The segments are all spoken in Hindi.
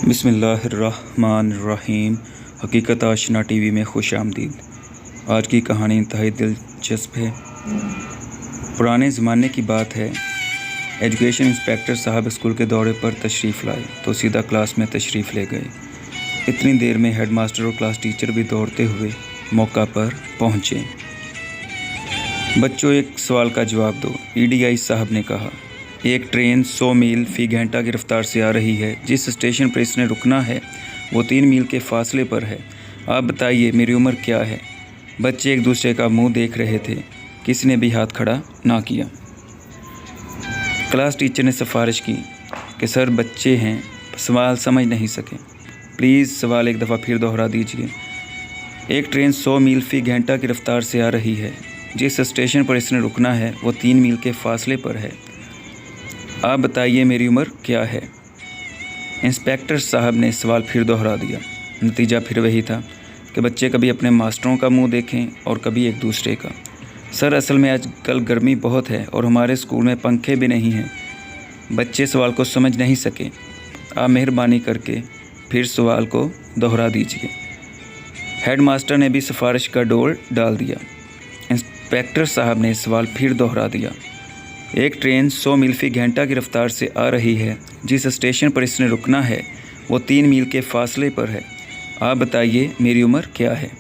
बिस्मिल्लाहिर्रहमानिर्रहीम। हकीकत आशना टीवी में खुश आमदीद। आज की कहानी इंतहाई दिलचस्प है। पुराने ज़माने की बात है। एजुकेशन इंस्पेक्टर साहब स्कूल के दौरे पर तशरीफ़ लाए तो सीधा क्लास में तशरीफ़ ले गए। इतनी देर में हेडमास्टर और क्लास टीचर भी दौड़ते हुए मौका पर पहुँचे। बच्चों, एक सवाल का जवाब दो, EDI साहब ने कहा। एक ट्रेन 100 मील फ़ी घंटा की रफ्तार से आ रही है। जिस स्टेशन पर इसने रुकना है वो 3 मील के फासले पर है। आप बताइए मेरी उम्र क्या है। बच्चे एक दूसरे का मुंह देख रहे थे। किसी ने भी हाथ खड़ा ना किया। क्लास टीचर ने सिफारिश की कि सर, बच्चे हैं, सवाल समझ नहीं सके, प्लीज़ सवाल एक दफ़ा फिर दोहरा दीजिए। एक ट्रेन 100 मील फ़ी घंटा की रफ्तार से आ रही है। जिस स्टेशन पर इसने रुकना है वो 3 मील के फासले पर है। आप बताइए मेरी उम्र क्या है। इंस्पेक्टर साहब ने सवाल फिर दोहरा दिया। नतीजा फिर वही था कि बच्चे कभी अपने मास्टरों का मुंह देखें और कभी एक दूसरे का। सर, असल में आजकल गर्मी बहुत है और हमारे स्कूल में पंखे भी नहीं हैं। बच्चे सवाल को समझ नहीं सके। आप मेहरबानी करके फिर सवाल को दोहरा दीजिए। हेडमास्टर ने भी सिफारिश का डोल डाल दिया। इंस्पेक्टर साहब ने सवाल फिर दोहरा दिया। एक ट्रेन 100 मील फ़ी घंटा की रफ्तार से आ रही है। जिस स्टेशन पर इसने रुकना है वो 3 मील के फासले पर है। आप बताइए मेरी उम्र क्या है।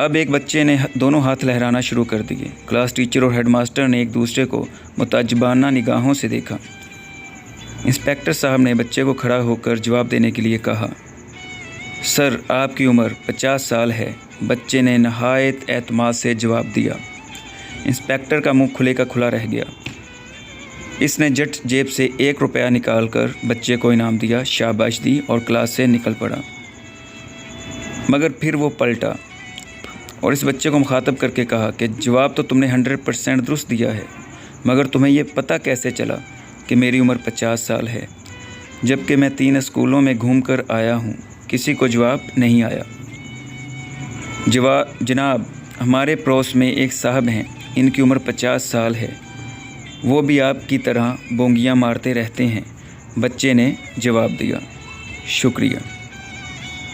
अब एक बच्चे ने दोनों हाथ लहराना शुरू कर दिए। क्लास टीचर और हेडमास्टर ने एक दूसरे को मुताज्जिबाना निगाहों से देखा। इंस्पेक्टर साहब ने बच्चे को खड़ा होकर जवाब देने के लिए कहा। सर, आपकी उम्र 50 साल है। बच्चे ने नहायत एतमाद से जवाब दिया। इंस्पेक्टर का मुंह खुले का खुला रह गया। इसने झट जेब से 1 रुपया निकालकर बच्चे को इनाम दिया, शाबाश दी और क्लास से निकल पड़ा। मगर फिर वो पलटा और इस बच्चे को मुखातब करके कहा कि जवाब तो तुमने 100% दुरुस्त दिया है, मगर तुम्हें ये पता कैसे चला कि मेरी उम्र 50 साल है, जबकि मैं 3 स्कूलों में घूम कर आया हूँ। किसी को जवाब नहीं आया। जनाब, हमारे पड़ोस में एक साहब हैं, इनकी उम्र 50 साल है। वो भी आपकी तरह बोंगियां मारते रहते हैं। बच्चे ने जवाब दिया। शुक्रिया।